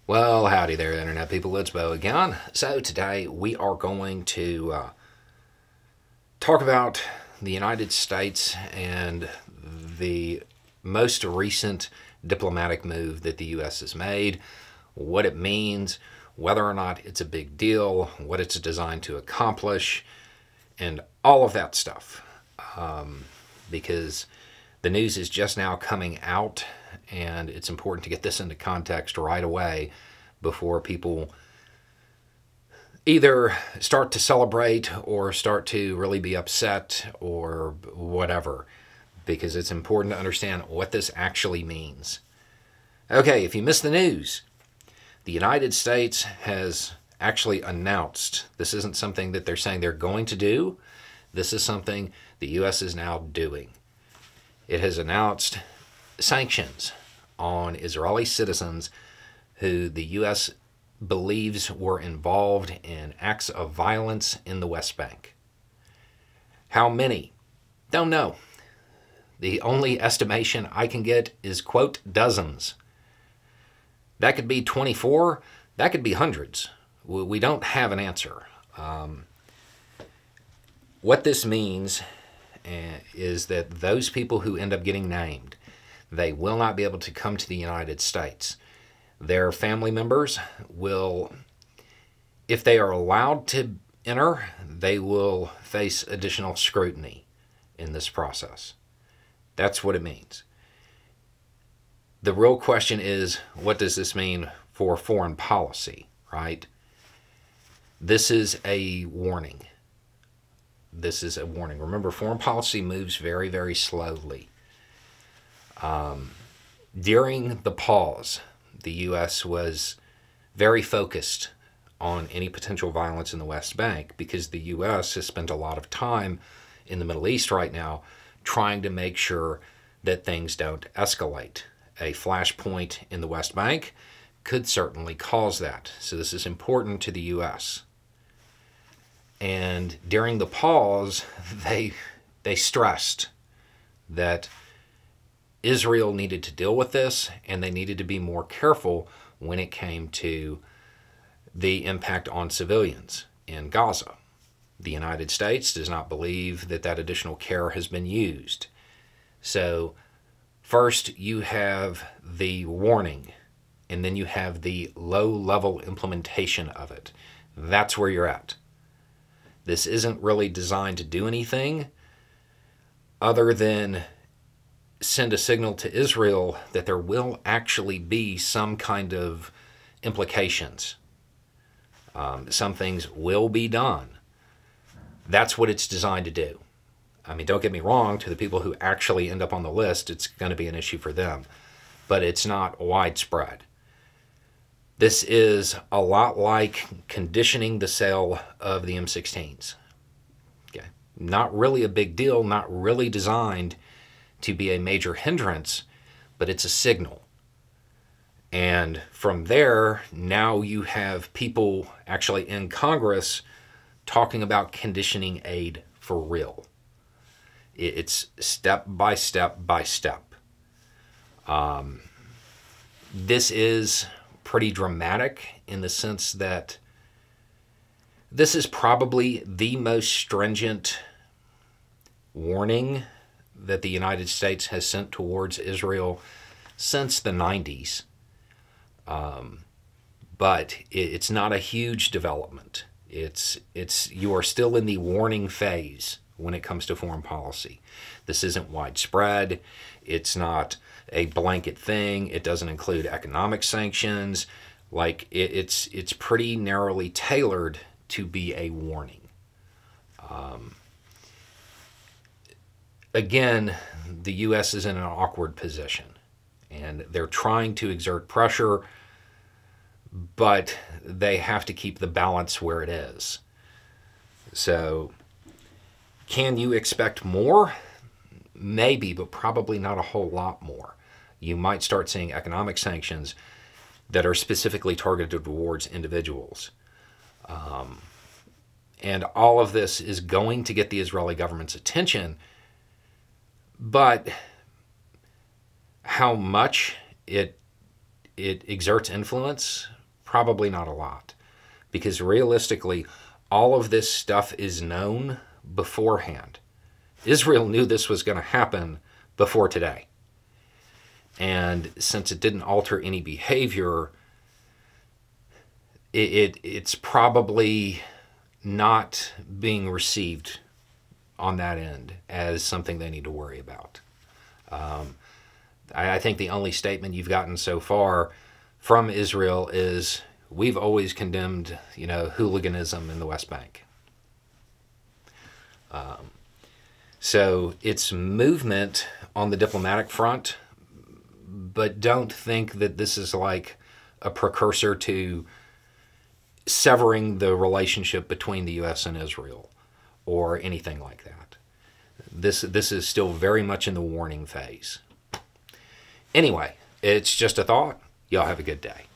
Well, howdy there, Internet people. It's Bo again. So, today we are going to talk about the United States and the most recent diplomatic move that the U.S. has made, what it means, whether or not it's a big deal, what it's designed to accomplish, and all of that stuff. Because the news is just now coming out, and it's important to get this into context right away before people either start to celebrate or start to really be upset or whatever, because it's important to understand what this actually means. Okay, if you missed the news, the United States has actually announced, this isn't something that they're saying they're going to do, this is something the U.S. is now doing. It has announced sanctions on Israeli citizens who the U.S. believes were involved in acts of violence in the West Bank. How many? Don't know. The only estimation I can get is, quote, dozens. That could be 24. That could be hundreds. We don't have an answer. What this means is that those people who end up getting named, they will not be able to come to the United States. Their family members will, if they are allowed to enter, they will face additional scrutiny in this process. That's what it means. The real question is, what does this mean for foreign policy, right? This is a warning. This is a warning. Remember, foreign policy moves very, very slowly. During the pause, the U.S. was very focused on any potential violence in the West Bank because the U.S. has spent a lot of time in the Middle East right now trying to make sure that things don't escalate. A flashpoint in the West Bank could certainly cause that. So this is important to the U.S. And during the pause, they stressed that Israel needed to deal with this, and they needed to be more careful when it came to the impact on civilians in Gaza. The United States does not believe that that additional care has been used. So first you have the warning, and then you have the low-level implementation of it. That's where you're at. This isn't really designed to do anything other than send a signal to Israel that there will actually be some kind of implications. Some things will be done. That's what it's designed to do. I mean, don't get me wrong, to the people who actually end up on the list, it's going to be an issue for them. But it's not widespread. This is a lot like conditioning the sale of the M16s. Okay. Not really a big deal, not really designed to be a major hindrance, but it's a signal. And from there, now you have people actually in Congress talking about conditioning aid for real. It's step by step by step. This is pretty dramatic in the sense that this is probably the most stringent warning that the United States has sent towards Israel since the 90s. But it's not a huge development. You are still in the warning phase when it comes to foreign policy. This isn't widespread. It's not a blanket thing. It doesn't include economic sanctions. Like it's pretty narrowly tailored to be a warning. Again, the U.S. is in an awkward position, and they're trying to exert pressure, but they have to keep the balance where it is. So, can you expect more? Maybe, but probably not a whole lot more. You might start seeing economic sanctions that are specifically targeted towards individuals. And all of this is going to get the Israeli government's attention, but how much it exerts influence Probably not a lot. Because realistically, all of this stuff is known beforehand. Israel knew this was going to happen before today. And since it didn't alter any behavior, it's probably not being received on that end as something they need to worry about. I think the only statement you've gotten so far from Israel is, we've always condemned, hooliganism in the West Bank. So it's movement on the diplomatic front, but don't think that this is like a precursor to severing the relationship between the U.S. and Israel or anything like that. This is still very much in the warning phase. Anyway, it's just a thought. Y'all have a good day.